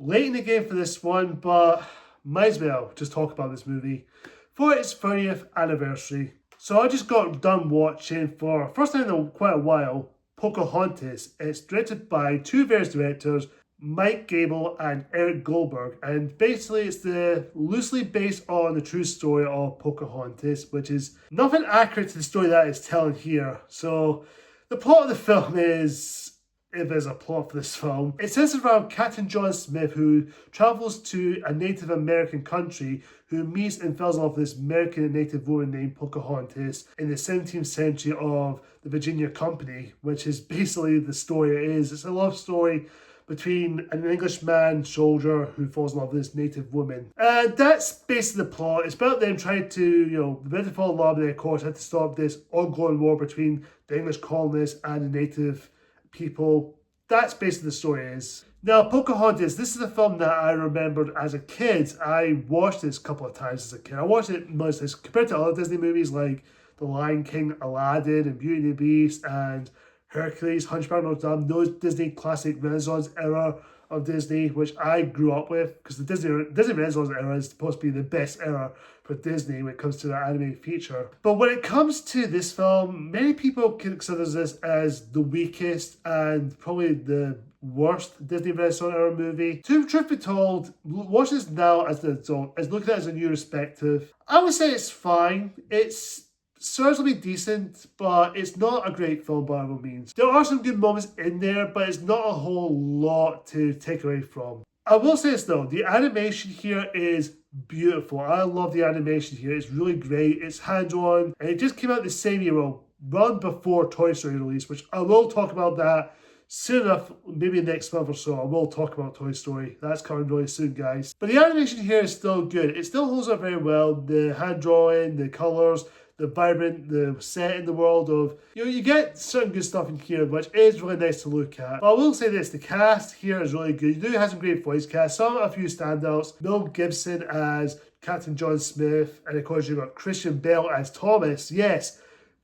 late in the game for this one, but might as well just talk about this movie for its 30th anniversary. So I just got done watching for first time in quite a while, Pocahontas. It's directed by two various directors, Mike Gabriel and Eric Goldberg, and basically it's loosely based on the true story of Pocahontas, which is nothing accurate to the story that it's telling here. So the plot of the film is, if there's a plot for this film, it centers around Captain John Smith, who travels to a Native American country, who meets and falls in love with this American native woman named Pocahontas in the 17th century of the Virginia Company, which is basically the story it is. It's a love story between an Englishman soldier who falls in love with this native woman. And that's basically the plot. It's about them trying to, the men fall in love, and they of course had to stop this ongoing war between the English colonists and the native people. That's basically the story is. Now, Pocahontas, this is a film that I remembered as a kid. I watched this a couple of times as a kid. I watched it mostly compared to other Disney movies like The Lion King, Aladdin, and Beauty and the Beast, and Hercules, Hunchback of Notre Dame, those Disney classic Renaissance era of Disney, which I grew up with, because the Disney Renaissance era is supposed to be the best era for Disney when it comes to the animated feature. But when it comes to this film, many people consider this as the weakest and probably the worst Disney Renaissance era movie. To truth be told, watch this now as an adult, as looking at it as a new perspective, I would say it's fine. It's certainly decent, but it's not a great film by all means. There are some good moments in there, but it's not a whole lot to take away from. I will say this though, the animation here is beautiful. I love the animation here. It's really great. It's hand-drawn, and it just came out the same year, well, run before Toy Story release, which I will talk about that soon enough, maybe next month or so. I will talk about Toy Story. That's coming really soon, guys. But the animation here is still good. It still holds up very well. The hand drawing, the colors, the vibrant, the set in the world of, you get certain good stuff in here, which is really nice to look at. But I will say this, the cast here is really good. You do have some great voice cast, a few standouts. Mel Gibson as Captain John Smith, and of course you've got Christian Bale as Thomas. Yes,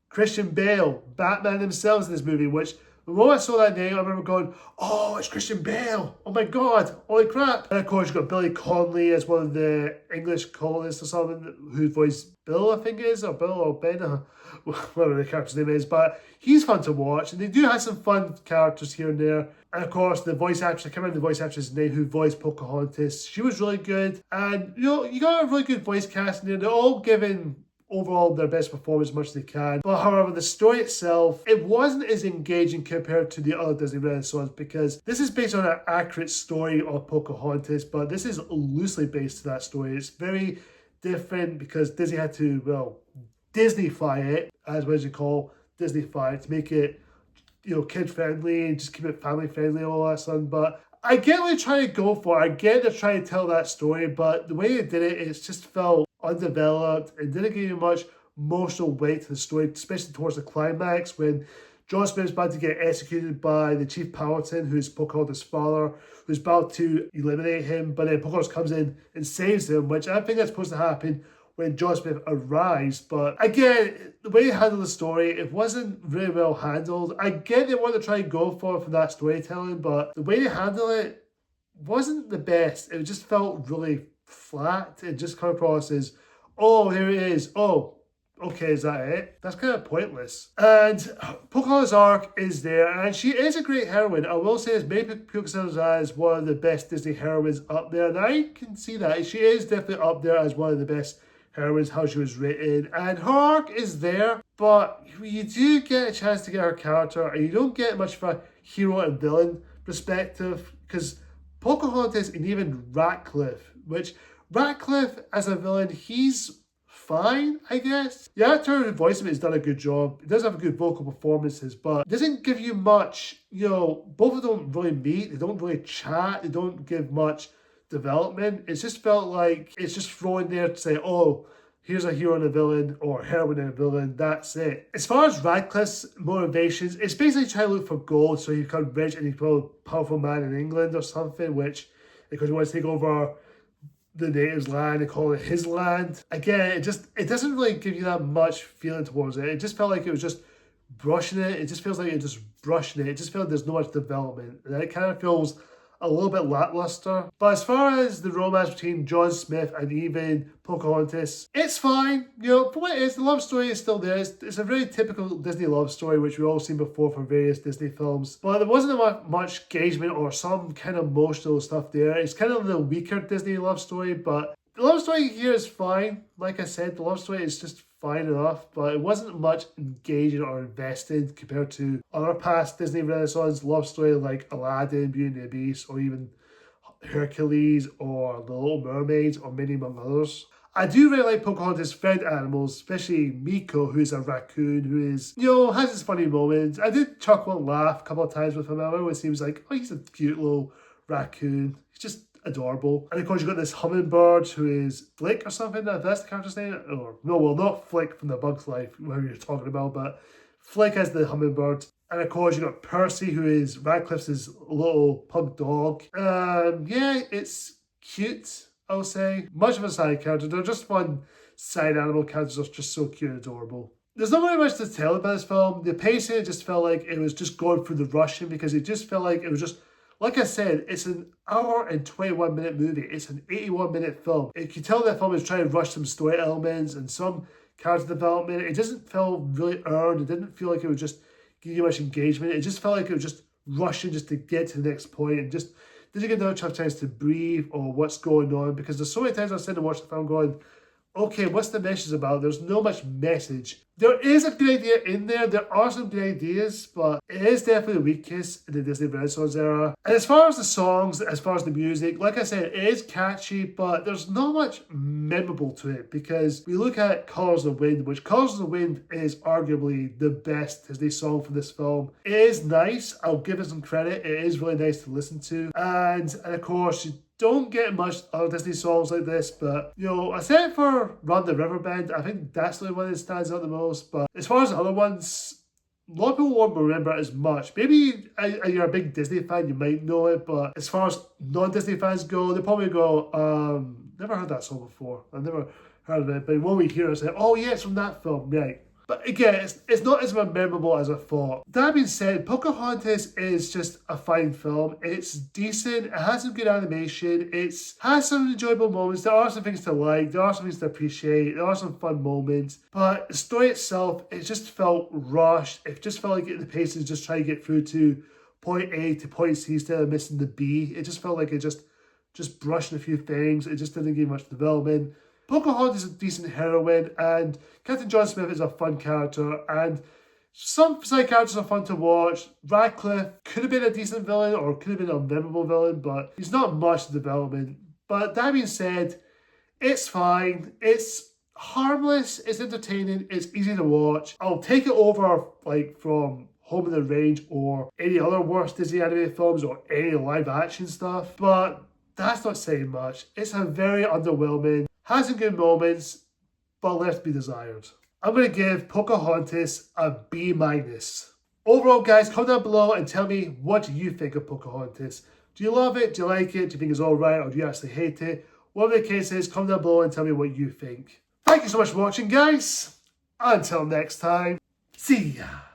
Christian Bale, Batman himself in this movie, which the moment I saw that name, I remember going, oh, it's Christian Bale. Oh my God, holy crap. And of course, you've got Billy Connolly as one of the English colonists or something, who voiced Bill, I think it is, or Bill or Ben, whatever the character's name is. But he's fun to watch, and they do have some fun characters here and there. And of course, the voice actress, I can't remember the voice actress' name, who voiced Pocahontas. She was really good. And, you got a really good voice cast in there. They're all giving overall their best performance as much as they can. But however, the story itself, it wasn't as engaging compared to the other Disney Renaissance, because this is based on an accurate story of Pocahontas, but this is loosely based to that story. It's very different because Disney had to, Disney-fy it, as what you call Disney-fy it, to make it, kid-friendly and just keep it family-friendly and all that stuff. But I get what they're trying to go for. I get they're trying to tell that story, but the way they did it, it just felt undeveloped. It didn't give you much emotional weight to the story, especially towards the climax when John Smith's about to get executed by the Chief Powhatan, who's Pocahontas' father, who's about to eliminate him, but then Pocahontas comes in and saves him, which I think that's supposed to happen when John Smith arrives. But again, the way they handled the story, it wasn't really well handled. I get they want to try and go for that storytelling, but the way they handled it wasn't the best. It just felt really flat. It just come across as, oh, here it is. Oh, okay, is that it? That's kind of pointless. And Pocahontas' arc is there, and she is a great heroine. I will say this, many people consider her as one of the best Disney heroines up there, and I can see that. She is definitely up there as one of the best heroines, how she was written, and her arc is there, but you do get a chance to get her character, and you don't get much of a hero and villain perspective, because Pocahontas and even Ratcliffe, which Ratcliffe as a villain, he's fine, I guess. The actor who voiced him has done a good job. He does have good vocal performances, but doesn't give you much, both of them don't really meet, they don't really chat, they don't give much development. It's just felt like it's just thrown there to say, oh, here's a hero and a villain, or heroine and a villain, that's it. As far as Radcliffe's motivations, it's basically trying to look for gold so he becomes rich and he becomes a powerful man in England or something, which, because he wants to take over the natives' land and call it his land. Again, it doesn't really give you that much feeling towards it. It just felt like it was just brushing it. It just feels like you're just brushing it. It just feels like there's no much development. And it kind of feels a little bit lackluster. But as far as the romance between John Smith and even Pocahontas, it's fine. You know, for what it is, the love story is still there. It's a very typical Disney love story, which we've all seen before from various Disney films. But there wasn't much engagement or some kind of emotional stuff there. It's kind of the weaker Disney love story, but the love story here is fine. Like I said, the love story is just fine enough, but it wasn't much engaging or invested compared to other past Disney Renaissance love story like Aladdin, Beauty and the Beast, or even Hercules or The Little Mermaids, or many among others. I do really like Pocahontas' friend animals, especially Miko, who's a raccoon, who is, you know, has his funny moments. I did chuckle and laugh a couple of times with him. It always seems like, oh, he's a cute little raccoon. He's just adorable. And of course, you've got this hummingbird who is Flick or something. If that's the character's name. Or no, well, not Flick from The Bug's Life, whoever you're talking about, but Flick as the hummingbird. And of course, you've got Percy, who is Radcliffe's little pug dog. Yeah, it's cute, I'll say. Much of a side character. They're just fun side animal characters that are just so cute and adorable. There's not very much to tell about this film. The pacing just felt like it was just going through the rushing, because it just felt like it was just, like I said, it's an hour and 21-minute movie. It's an 81-minute film. You can tell that film is trying to rush some story elements and some character development. It doesn't feel really earned. It didn't feel like it was just giving you much engagement. It just felt like it was just rushing just to get to the next point, and just didn't get enough chance to breathe or what's going on, because there's so many times I've sitting and watched the film going, okay, what's the message about? There's no much message. There is a good idea in there. There are some good ideas, but it is definitely the weakest in the Disney Renaissance era. And as far as the songs, as far as the music, like I said, it is catchy, but there's not much memorable to it, because we look at Colours of the Wind, which Colours of the Wind is arguably the best Disney song for this film. It is nice. I'll give it some credit. It is really nice to listen to. And of course, you don't get much other Disney songs like this, but, you know, except for Run the River Bend, I think that's the only one that stands out the most. But as far as the other ones, a lot of people won't remember it as much. Maybe you're a big Disney fan, you might know it, but as far as non-Disney fans go, they probably go, never heard that song before. I've never heard of it, but when we hear it, say, oh yeah, it's from that film, right. But again, it's not as memorable as I thought. That being said, Pocahontas is just a fine film. It's decent. It has some good animation. It has some enjoyable moments. There are some things to like. There are some things to appreciate. There are some fun moments. But the story itself, it just felt rushed. It just felt like the pace is just trying to get through to point A to point C instead of missing the B. It just felt like it just brushed a few things. It just didn't give much development. Pocahontas is a decent heroine, and Captain John Smith is a fun character, and some side characters are fun to watch. Radcliffe could have been a decent villain, or could have been a memorable villain, but he's not much development. But that being said, it's fine. It's harmless. It's entertaining. It's easy to watch. I'll take it over like from Home on the Range or any other worst Disney animated films or any live action stuff, but that's not saying much. It's a very underwhelming, has some good moments, but left to be desired. I'm going to give Pocahontas a B-. Overall, guys, comment down below and tell me, what do you think of Pocahontas? Do you love it? Do you like it? Do you think it's alright? Or do you actually hate it? Whatever the case is, comment down below and tell me what you think. Thank you so much for watching, guys. Until next time, see ya.